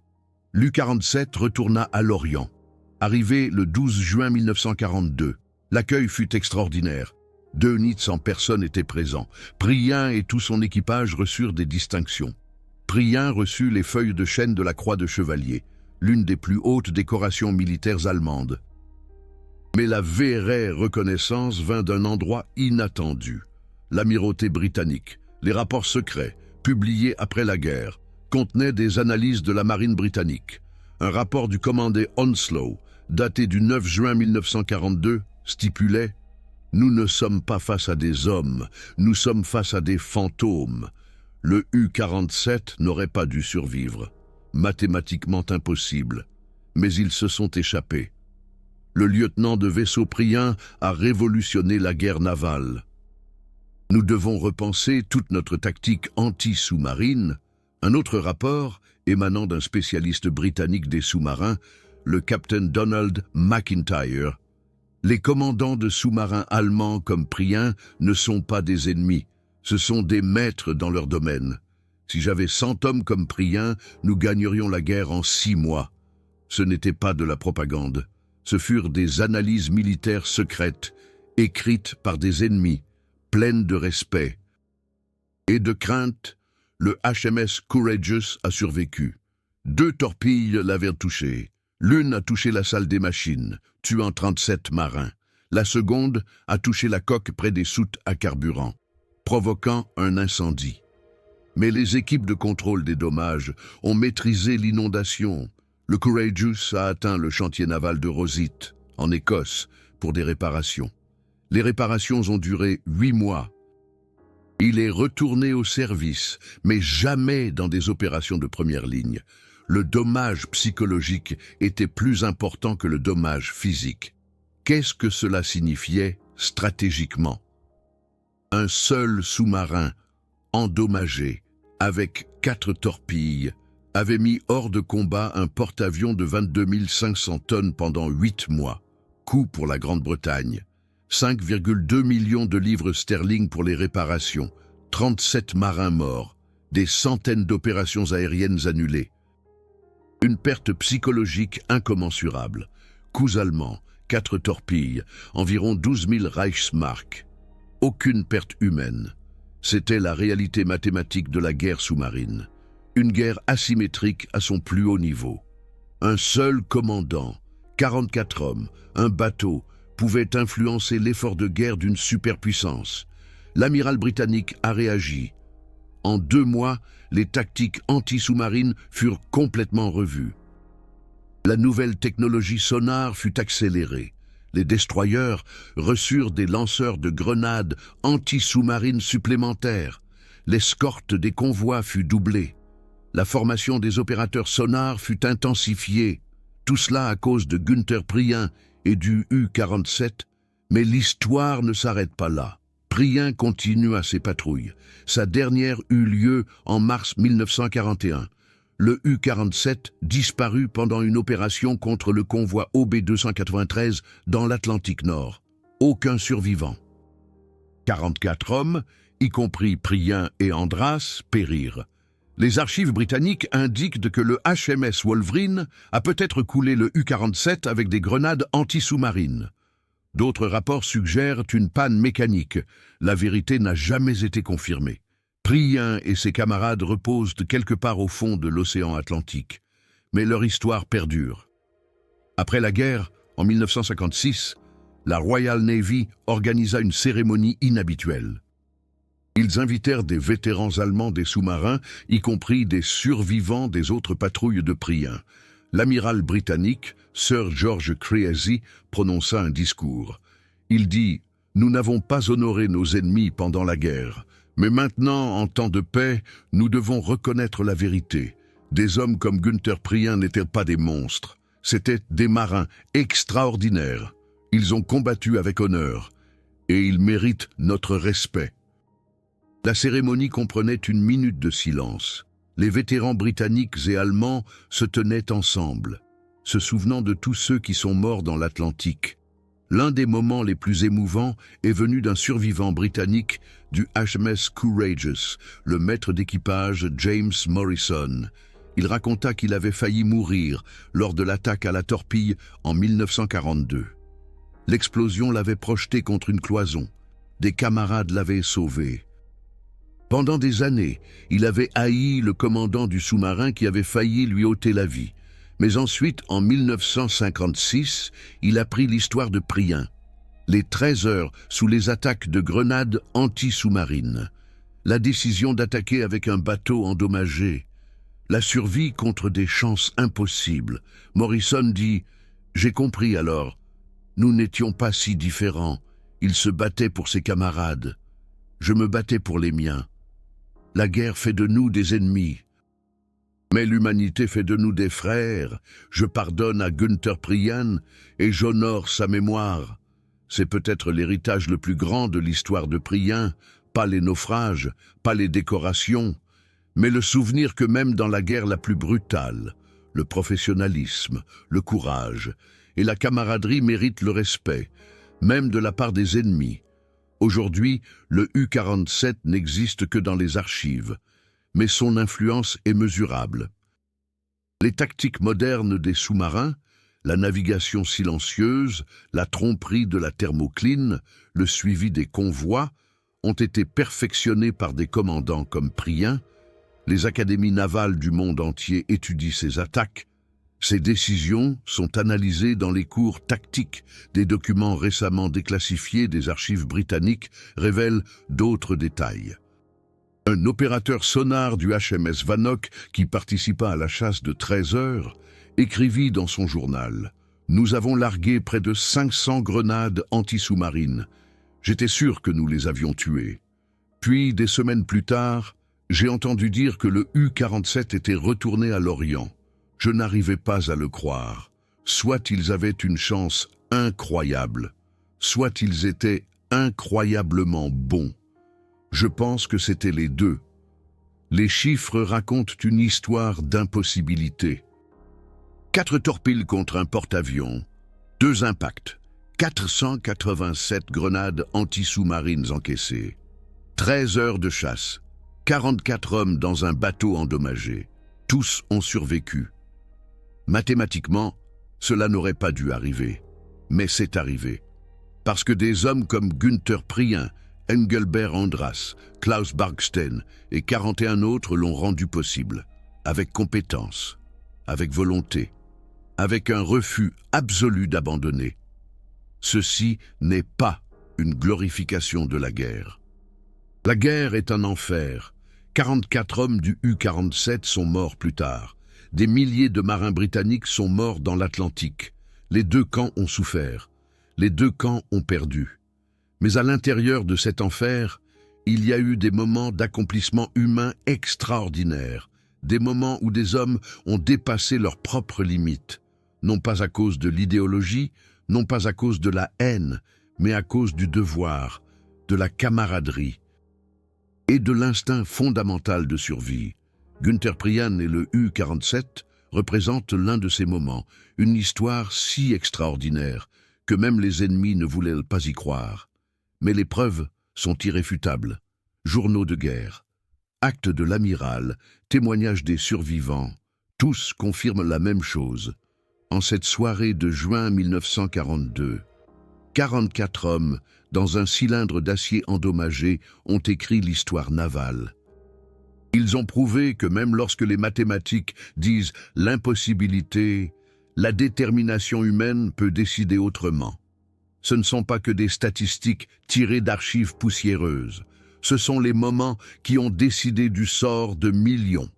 L'U-47 retourna à Lorient. Arrivé le 12 juin 1942, l'accueil fut extraordinaire. Dönitz en personne était présent. Priyan et tout son équipage reçurent des distinctions. Priyan reçut les feuilles de chêne de la Croix de Chevalier, l'une des plus hautes décorations militaires allemandes. Mais la vraie reconnaissance vint d'un endroit inattendu. L'amirauté britannique, les rapports secrets, publiés après la guerre, contenaient des analyses de la marine britannique. Un rapport du commandant Onslow, daté du 9 juin 1942, stipulait « Nous ne sommes pas face à des hommes, nous sommes face à des fantômes. Le U-47 n'aurait pas dû survivre. Mathématiquement impossible. Mais ils se sont échappés. Le lieutenant de vaisseau Prien a révolutionné la guerre navale. Nous devons repenser toute notre tactique anti-sous-marine. Un autre rapport, émanant d'un spécialiste britannique des sous-marins, le capitaine Donald McIntyre. Les commandants de sous-marins allemands comme Prien ne sont pas des ennemis, ce sont des maîtres dans leur domaine. Si j'avais 100 hommes comme Prien, nous gagnerions la guerre en 6 mois. Ce n'était pas de la propagande, ce furent des analyses militaires secrètes, écrites par des ennemis, pleines de respect et de crainte. Le HMS Courageous a survécu. 2 torpilles l'avaient touché. L'une a touché la salle des machines, tuant 37 marins. La seconde a touché la coque près des soutes à carburant, provoquant un incendie. Mais les équipes de contrôle des dommages ont maîtrisé l'inondation. Le Courageous a atteint le chantier naval de Rosyth, en Écosse, pour des réparations. Les réparations ont duré 8 mois. Il est retourné au service, mais jamais dans des opérations de première ligne. Le dommage psychologique était plus important que le dommage physique. Qu'est-ce que cela signifiait stratégiquement? Un seul sous-marin, endommagé, avec 4 torpilles, avait mis hors de combat un porte-avions de 22 500 tonnes pendant 8 mois. Coût pour la Grande-Bretagne. 5,2 millions de livres sterling pour les réparations, 37 marins morts, des centaines d'opérations aériennes annulées. Une perte psychologique incommensurable. Coûts allemands, 4 torpilles, environ 12 000 Reichsmark. Aucune perte humaine. C'était la réalité mathématique de la guerre sous-marine. Une guerre asymétrique à son plus haut niveau. Un seul commandant, 44 hommes, un bateau, pouvait influencer l'effort de guerre d'une superpuissance. L'amiral britannique a réagi. En 2 mois, les tactiques anti-sous-marines furent complètement revues. La nouvelle technologie sonar fut accélérée. Les destroyers reçurent des lanceurs de grenades anti-sous-marines supplémentaires. L'escorte des convois fut doublée. La formation des opérateurs sonars fut intensifiée. Tout cela à cause de Günther Prien et du U-47, mais l'histoire ne s'arrête pas là. Prien continua ses patrouilles. Sa dernière eut lieu en mars 1941. Le U-47 disparut pendant une opération contre le convoi OB-293 dans l'Atlantique Nord. Aucun survivant. 44 hommes, y compris Prien et Andras, périrent. Les archives britanniques indiquent que le HMS Wolverine a peut-être coulé le U-47 avec des grenades anti-sous-marines. D'autres rapports suggèrent une panne mécanique. La vérité n'a jamais été confirmée. Prien et ses camarades reposent quelque part au fond de l'océan Atlantique. Mais leur histoire perdure. Après la guerre, en 1956, la Royal Navy organisa une cérémonie inhabituelle. Ils invitèrent des vétérans allemands des sous-marins, y compris des survivants des autres patrouilles de Prien. L'amiral britannique, Sir George Creasy, prononça un discours. Il dit « Nous n'avons pas honoré nos ennemis pendant la guerre, mais maintenant, en temps de paix, nous devons reconnaître la vérité. Des hommes comme Günther Prien n'étaient pas des monstres, c'étaient des marins extraordinaires. Ils ont combattu avec honneur, et ils méritent notre respect. » La cérémonie comprenait une minute de silence. Les vétérans britanniques et allemands se tenaient ensemble, se souvenant de tous ceux qui sont morts dans l'Atlantique. L'un des moments les plus émouvants est venu d'un survivant britannique du HMS Courageous, le maître d'équipage James Morrison. Il raconta qu'il avait failli mourir lors de l'attaque à la torpille en 1942. L'explosion l'avait projeté contre une cloison. Des camarades l'avaient sauvé. Pendant des années, il avait haï le commandant du sous-marin qui avait failli lui ôter la vie. Mais ensuite, en 1956, il apprit l'histoire de Prien. Les 13 heures sous les attaques de grenades anti-sous-marines. La décision d'attaquer avec un bateau endommagé. La survie contre des chances impossibles. Morrison dit « J'ai compris alors. Nous n'étions pas si différents. Il se battait pour ses camarades. Je me battais pour les miens. » La guerre fait de nous des ennemis. Mais l'humanité fait de nous des frères. Je pardonne à Günther Prien et j'honore sa mémoire. C'est peut-être l'héritage le plus grand de l'histoire de Prien, pas les naufrages, pas les décorations, mais le souvenir que même dans la guerre la plus brutale, le professionnalisme, le courage et la camaraderie méritent le respect, même de la part des ennemis. Aujourd'hui, le U-47 n'existe que dans les archives, mais son influence est mesurable. Les tactiques modernes des sous-marins, la navigation silencieuse, la tromperie de la thermocline, le suivi des convois, ont été perfectionnés par des commandants comme Prien. Les académies navales du monde entier étudient ces attaques. Ces décisions sont analysées dans les cours tactiques. Des documents récemment déclassifiés des archives britanniques révèlent d'autres détails. Un opérateur sonar du HMS Vanoc, qui participa à la chasse de 13 heures, écrivit dans son journal « Nous avons largué près de 500 grenades anti-sous-marines. J'étais sûr que nous les avions tuées. Puis, des semaines plus tard, j'ai entendu dire que le U-47 était retourné à l'Orient. Je n'arrivais pas à le croire. Soit ils avaient une chance incroyable, soit ils étaient incroyablement bons. Je pense que c'était les deux. Les chiffres racontent une histoire d'impossibilité. 4 torpilles contre un porte-avions, 2 impacts, 487 grenades anti-sous-marines encaissées, 13 heures de chasse, 44 hommes dans un bateau endommagé. Tous ont survécu. Mathématiquement, cela n'aurait pas dû arriver. Mais c'est arrivé. Parce que des hommes comme Günther Prien, Engelbert Andras, Klaus Bargsten et 41 autres l'ont rendu possible, avec compétence, avec volonté, avec un refus absolu d'abandonner. Ceci n'est pas une glorification de la guerre. La guerre est un enfer. 44 hommes du U-47 sont morts plus tard. Des milliers de marins britanniques sont morts dans l'Atlantique. Les deux camps ont souffert. Les deux camps ont perdu. Mais à l'intérieur de cet enfer, il y a eu des moments d'accomplissement humain extraordinaires, des moments où des hommes ont dépassé leurs propres limites, non pas à cause de l'idéologie, non pas à cause de la haine, mais à cause du devoir, de la camaraderie et de l'instinct fondamental de survie. Günther Prien et le U-47 représentent l'un de ces moments, une histoire si extraordinaire que même les ennemis ne voulaient pas y croire. Mais les preuves sont irréfutables. Journaux de guerre, actes de l'amiral, témoignages des survivants, tous confirment la même chose. En cette soirée de juin 1942, 44 hommes, dans un cylindre d'acier endommagé, ont écrit l'histoire navale. Ils ont prouvé que même lorsque les mathématiques disent l'impossibilité, la détermination humaine peut décider autrement. Ce ne sont pas que des statistiques tirées d'archives poussiéreuses. Ce sont les moments qui ont décidé du sort de millions.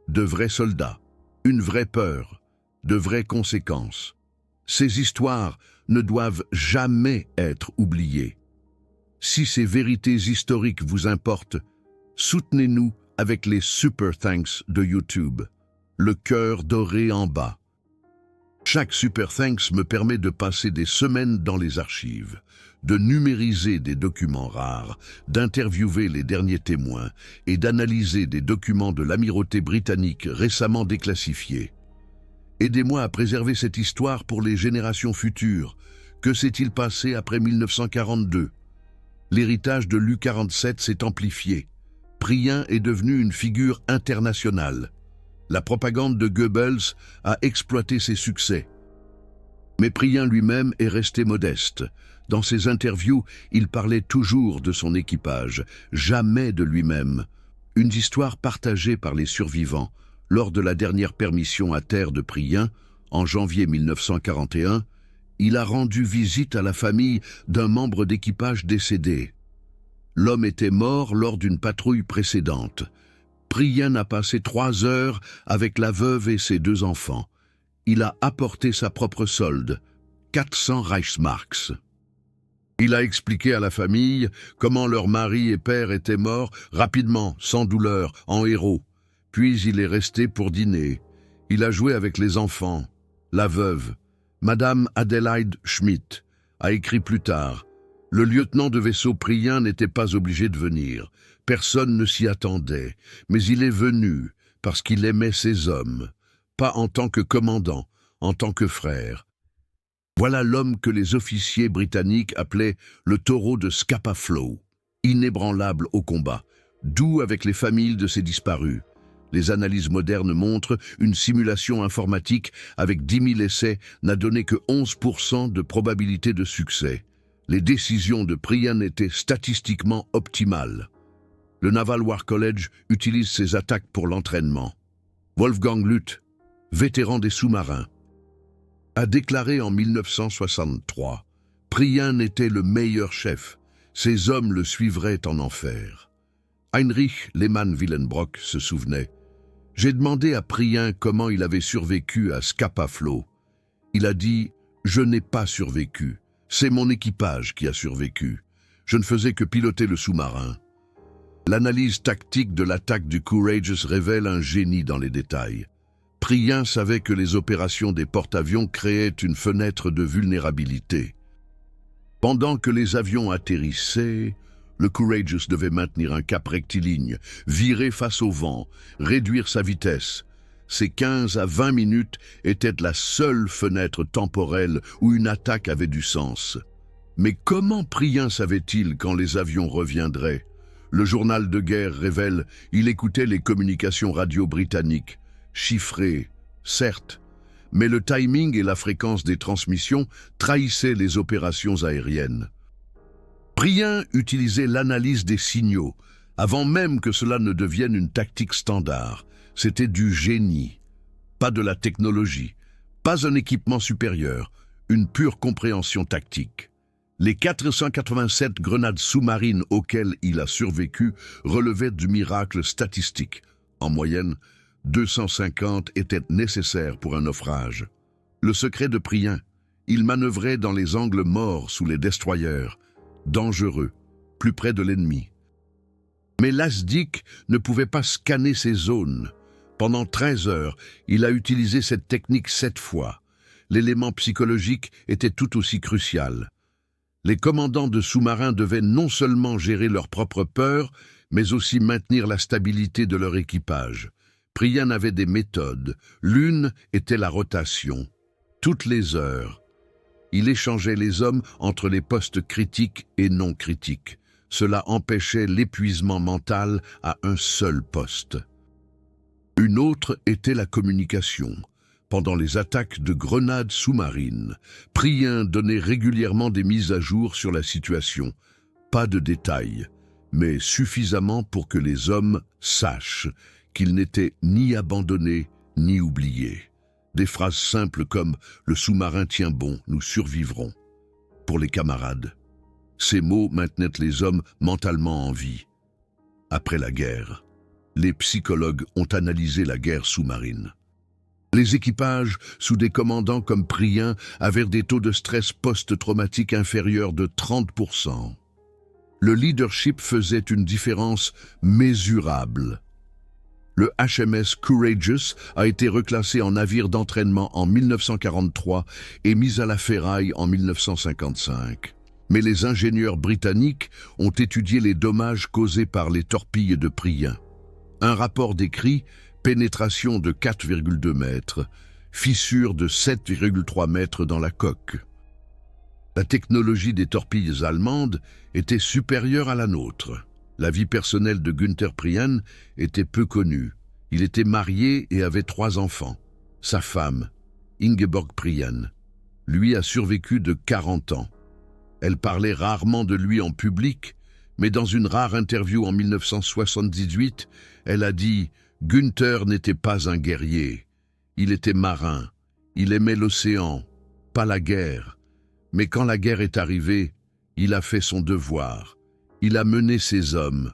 De vrais soldats, une vraie peur, de vraies conséquences. Ces histoires ne doivent jamais être oubliées. Si ces vérités historiques vous importent, soutenez-nous avec les Super Thanks de YouTube. Le cœur doré en bas. Chaque Super Thanks me permet de passer des semaines dans les archives, de numériser des documents rares, d'interviewer les derniers témoins et d'analyser des documents de l'amirauté britannique récemment déclassifiés. Aidez-moi à préserver cette histoire pour les générations futures. Que s'est-il passé après 1942? L'héritage de l'U-47 s'est amplifié. Prien est devenu une figure internationale. La propagande de Goebbels a exploité ses succès. Mais Prien lui-même est resté modeste. Dans ses interviews, il parlait toujours de son équipage, jamais de lui-même. Une histoire partagée par les survivants. Lors de la dernière permission à terre de Prien, en janvier 1941, il a rendu visite à la famille d'un membre d'équipage décédé. L'homme était mort lors d'une patrouille précédente. Prien a passé 3 heures avec la veuve et ses 2 enfants. Il a apporté sa propre solde, 400 Reichsmarks. Il a expliqué à la famille comment leur mari et père étaient morts rapidement, sans douleur, en héros. Puis il est resté pour dîner. Il a joué avec les enfants. La veuve, Madame Adelaide Schmidt, a écrit plus tard « Le lieutenant de vaisseau Prien n'était pas obligé de venir. Personne ne s'y attendait, mais il est venu parce qu'il aimait ses hommes, pas en tant que commandant, en tant que frère. » Voilà l'homme que les officiers britanniques appelaient le taureau de Scapa Flow, inébranlable au combat, doux avec les familles de ses disparus. Les analyses modernes montrent une simulation informatique avec 10 000 essais n'a donné que 11% de probabilité de succès. Les décisions de Prien étaient statistiquement optimales. Le Naval War College utilise ces attaques pour l'entraînement. Wolfgang Luth, vétéran des sous-marins, a déclaré en 1963 « Prien était le meilleur chef, ses hommes le suivraient en enfer ». Heinrich Lehmann-Willenbrock se souvenait « J'ai demandé à Prien comment il avait survécu à Scapa Flow. Il a dit « Je n'ai pas survécu, c'est mon équipage qui a survécu. Je ne faisais que piloter le sous-marin. » L'analyse tactique de l'attaque du Courageous révèle un génie dans les détails. Prien savait que les opérations des porte-avions créaient une fenêtre de vulnérabilité. Pendant que les avions atterrissaient, le Courageous devait maintenir un cap rectiligne, virer face au vent, réduire sa vitesse. Ces 15 à 20 minutes étaient la seule fenêtre temporelle où une attaque avait du sens. Mais comment Prien savait-il quand les avions reviendraient? Le journal de guerre révèle il écoutait les communications radio britanniques. Chiffré, certes, mais le timing et la fréquence des transmissions trahissaient les opérations aériennes. Prien utilisait l'analyse des signaux, avant même que cela ne devienne une tactique standard. C'était du génie, pas de la technologie, pas un équipement supérieur, une pure compréhension tactique. Les 487 grenades sous-marines auxquelles il a survécu relevaient du miracle statistique. En moyenne, 250 étaient nécessaires pour un naufrage. Le secret de Prien, il manœuvrait dans les angles morts sous les destroyers, dangereux, plus près de l'ennemi. Mais l'ASDIC ne pouvait pas scanner ces zones. Pendant 13 heures, il a utilisé cette technique 7 fois. L'élément psychologique était tout aussi crucial. Les commandants de sous-marins devaient non seulement gérer leur propre peur, mais aussi maintenir la stabilité de leur équipage. Prien avait des méthodes. L'une était la rotation. Toutes les heures, il échangeait les hommes entre les postes critiques et non critiques. Cela empêchait l'épuisement mental à un seul poste. Une autre était la communication. Pendant les attaques de grenades sous-marines, Prien donnait régulièrement des mises à jour sur la situation. Pas de détails, mais suffisamment pour que les hommes sachent qu'ils n'étaient ni abandonnés ni oubliés. Des phrases simples comme « le sous-marin tient bon, nous survivrons » pour les camarades. Ces mots maintenaient les hommes mentalement en vie. Après la guerre, les psychologues ont analysé la guerre sous-marine. Les équipages, sous des commandants comme Prien, avaient des taux de stress post-traumatique inférieurs de 30%. Le leadership faisait une différence mesurable. Le HMS Courageous a été reclassé en navire d'entraînement en 1943 et mis à la ferraille en 1955. Mais les ingénieurs britanniques ont étudié les dommages causés par les torpilles de Prien. Un rapport décrit pénétration de 4,2 mètres, fissure de 7,3 mètres dans la coque. La technologie des torpilles allemandes était supérieure à la nôtre. La vie personnelle de Günther Prien était peu connue. Il était marié et avait 3 enfants. Sa femme, Ingeborg Prien, lui a survécu de 40 ans. Elle parlait rarement de lui en public, mais dans une rare interview en 1978, elle a dit « Günther n'était pas un guerrier. Il était marin. Il aimait l'océan, pas la guerre. Mais quand la guerre est arrivée, il a fait son devoir. Il a mené ses hommes.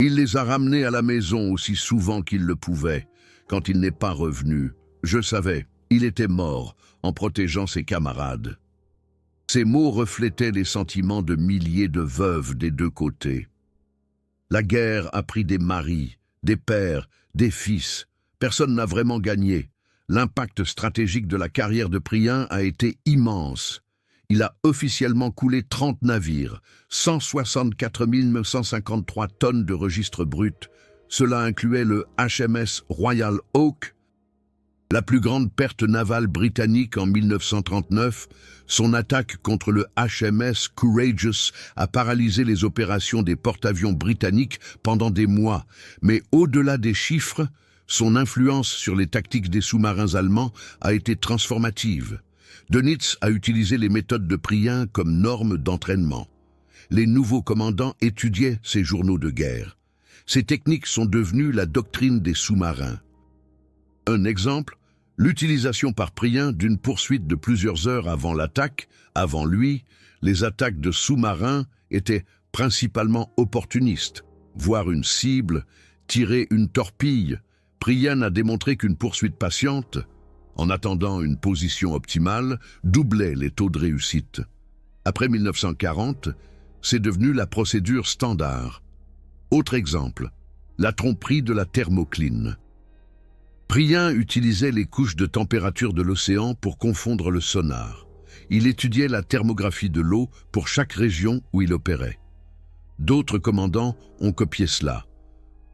Il les a ramenés à la maison aussi souvent qu'il le pouvait. Quand il n'est pas revenu, je savais, il était mort en protégeant ses camarades. » Ces mots reflétaient les sentiments de milliers de veuves des deux côtés. La guerre a pris des maris, des pères, des fils. Personne n'a vraiment gagné. L'impact stratégique de la carrière de Prien a été immense. Il a officiellement coulé 30 navires, 164 953 tonnes de registres bruts. Cela incluait le HMS Royal Oak, la plus grande perte navale britannique en 1939. Son attaque contre le HMS Courageous a paralysé les opérations des porte-avions britanniques pendant des mois. Mais au-delà des chiffres, son influence sur les tactiques des sous-marins allemands a été transformative. Dönitz a utilisé les méthodes de Prien comme normes d'entraînement. Les nouveaux commandants étudiaient ces journaux de guerre. Ces techniques sont devenues la doctrine des sous-marins. Un exemple, l'utilisation par Prien d'une poursuite de plusieurs heures avant l'attaque. Avant lui, les attaques de sous-marins étaient principalement opportunistes. Voir une cible, tirer une torpille. Prien a démontré qu'une poursuite patiente, en attendant une position optimale, doublait les taux de réussite. Après 1940, c'est devenu la procédure standard. Autre exemple, la tromperie de la thermocline. Prien utilisait les couches de température de l'océan pour confondre le sonar. Il étudiait la thermographie de l'eau pour chaque région où il opérait. D'autres commandants ont copié cela.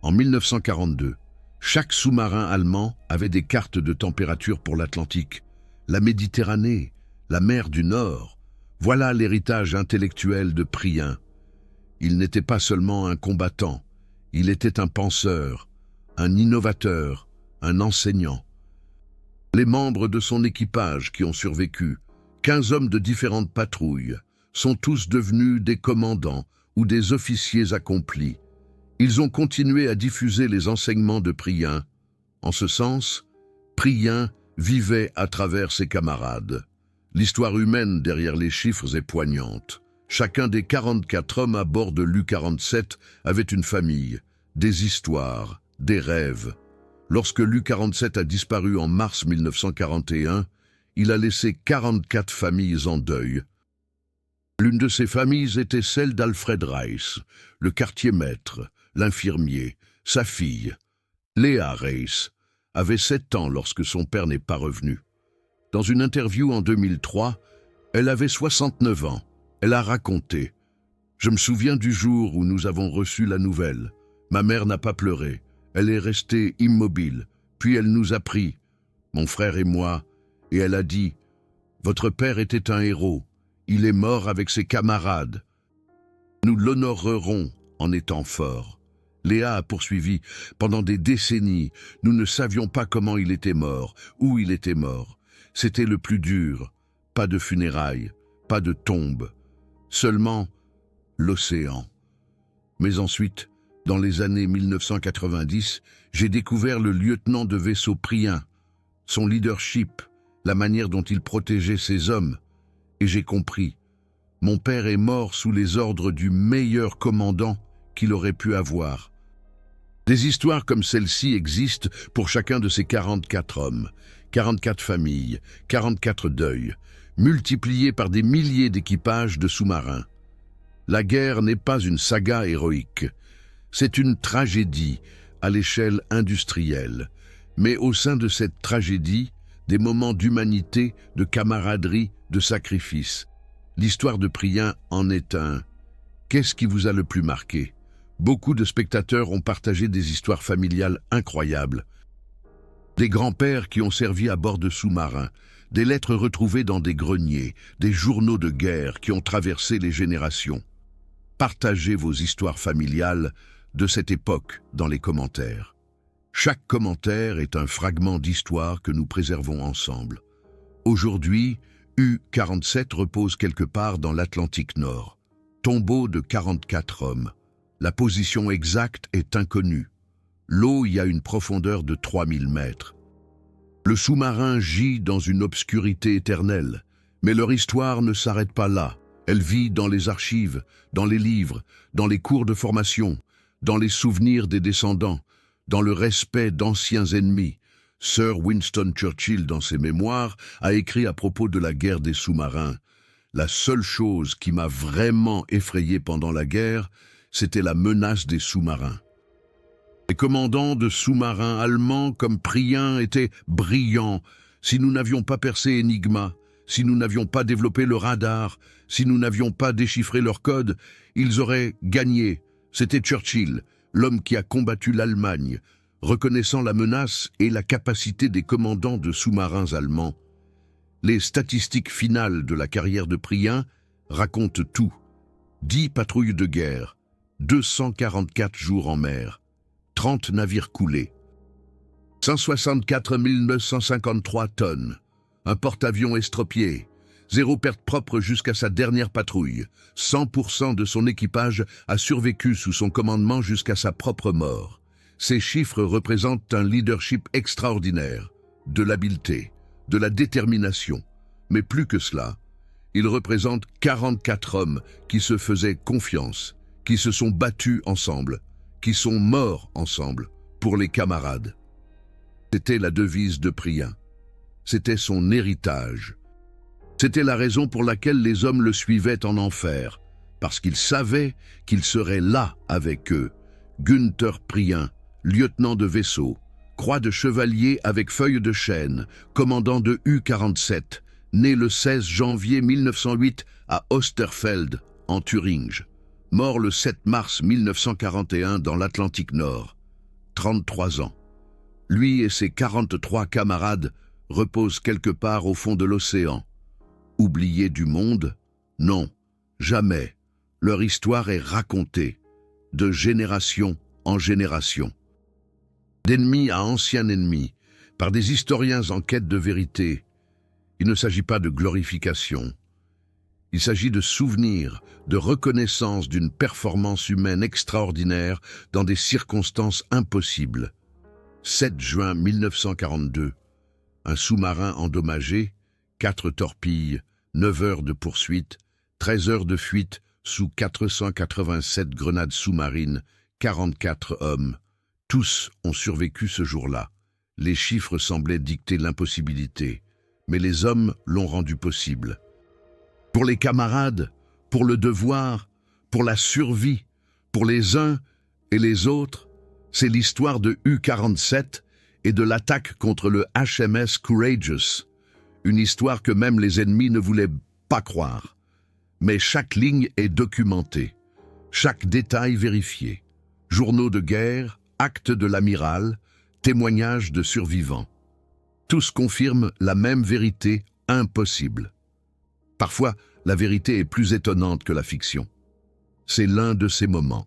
En 1942, chaque sous-marin allemand avait des cartes de température pour l'Atlantique, la Méditerranée, la mer du Nord. Voilà l'héritage intellectuel de Prien. Il n'était pas seulement un combattant, il était un penseur, un innovateur, un enseignant. Les membres de son équipage qui ont survécu, 15 hommes de différentes patrouilles, sont tous devenus des commandants ou des officiers accomplis. Ils ont continué à diffuser les enseignements de Prien. En ce sens, Prien vivait à travers ses camarades. L'histoire humaine derrière les chiffres est poignante. Chacun des 44 hommes à bord de l'U-47 avait une famille, des histoires, des rêves. Lorsque l'U-47 a disparu en mars 1941, il a laissé 44 familles en deuil. L'une de ces familles était celle d'Alfred Reiss, le quartier-maître, l'infirmier, sa fille. Léa Reiss avait 7 ans lorsque son père n'est pas revenu. Dans une interview en 2003, elle avait 69 ans. Elle a raconté « Je me souviens du jour où nous avons reçu la nouvelle. Ma mère n'a pas pleuré. Elle est restée immobile. Puis elle nous a pris, mon frère et moi, et elle a dit « Votre père était un héros. Il est mort avec ses camarades. Nous l'honorerons en étant forts. » Léa a poursuivi « Pendant des décennies, nous ne savions pas comment il était mort, où il était mort. C'était le plus dur. Pas de funérailles, pas de tombe. Seulement l'océan. Mais ensuite, dans les années 1990, j'ai découvert le lieutenant de vaisseau Prien, son leadership, la manière dont il protégeait ses hommes. Et j'ai compris. Mon père est mort sous les ordres du meilleur commandant qu'il aurait pu avoir. Des histoires comme celle-ci existent pour chacun de ces 44 hommes, 44 familles, 44 deuils, multipliés par des milliers d'équipages de sous-marins. La guerre n'est pas une saga héroïque, c'est une tragédie à l'échelle industrielle. Mais au sein de cette tragédie, des moments d'humanité, de camaraderie, de sacrifice. L'histoire de Prien en est un. Qu'est-ce qui vous a le plus marqué? Beaucoup de spectateurs ont partagé des histoires familiales incroyables. Des grands-pères qui ont servi à bord de sous-marins, des lettres retrouvées dans des greniers, des journaux de guerre qui ont traversé les générations. Partagez vos histoires familiales de cette époque dans les commentaires. Chaque commentaire est un fragment d'histoire que nous préservons ensemble. Aujourd'hui, U-47 repose quelque part dans l'Atlantique Nord. Tombeau de 44 hommes. La position exacte est inconnue. L'eau y a une profondeur de 3000 mètres. Le sous-marin gît dans une obscurité éternelle, mais leur histoire ne s'arrête pas là. Elle vit dans les archives, dans les livres, dans les cours de formation, dans les souvenirs des descendants, dans le respect d'anciens ennemis. Sir Winston Churchill, dans ses mémoires, a écrit à propos de la guerre des sous-marins. La seule chose qui m'a vraiment effrayé pendant la guerre, c'était la menace des sous-marins. Les commandants de sous-marins allemands comme Prien étaient brillants. Si nous n'avions pas percé Enigma, si nous n'avions pas développé le radar, si nous n'avions pas déchiffré leur code, ils auraient gagné. C'était Churchill, l'homme qui a combattu l'Allemagne, reconnaissant la menace et la capacité des commandants de sous-marins allemands. Les statistiques finales de la carrière de Prien racontent tout. 10 patrouilles de guerre, 244 jours en mer, 30 navires coulés, 164 953 tonnes, un porte-avions estropié, 0 perte propre jusqu'à sa dernière patrouille, 100% de son équipage a survécu sous son commandement jusqu'à sa propre mort. Ces chiffres représentent un leadership extraordinaire, de l'habileté, de la détermination, mais plus que cela, ils représentent 44 hommes qui se faisaient confiance, qui se sont battus ensemble, qui sont morts ensemble pour les camarades. C'était la devise de Prien. C'était son héritage. C'était la raison pour laquelle les hommes le suivaient en enfer, parce qu'ils savaient qu'il serait là avec eux. Günther Prien, lieutenant de vaisseau, croix de chevalier avec feuille de chêne, commandant de U-47, né le 16 janvier 1908 à Osterfeld, en Thuringe. Mort le 7 mars 1941 dans l'Atlantique Nord. 33 ans. Lui et ses 43 camarades reposent quelque part au fond de l'océan. Oubliés du monde? Non, jamais. Leur histoire est racontée, de génération en génération. D'ennemi à ancien ennemi, par des historiens en quête de vérité. Il ne s'agit pas de glorification. Il s'agit de souvenirs, de reconnaissance d'une performance humaine extraordinaire dans des circonstances impossibles. 7 juin 1942, un sous-marin endommagé, 4 torpilles, 9 heures de poursuite, 13 heures de fuite sous 487 grenades sous-marines, 44 hommes. Tous ont survécu ce jour-là. Les chiffres semblaient dicter l'impossibilité, mais les hommes l'ont rendu possible. Pour les camarades, pour le devoir, pour la survie, pour les uns et les autres, c'est l'histoire de U-47 et de l'attaque contre le HMS Courageous, une histoire que même les ennemis ne voulaient pas croire. Mais chaque ligne est documentée, chaque détail vérifié. Journaux de guerre, actes de l'amiral, témoignages de survivants. Tous confirment la même vérité impossible. Parfois, la vérité est plus étonnante que la fiction. C'est l'un de ces moments.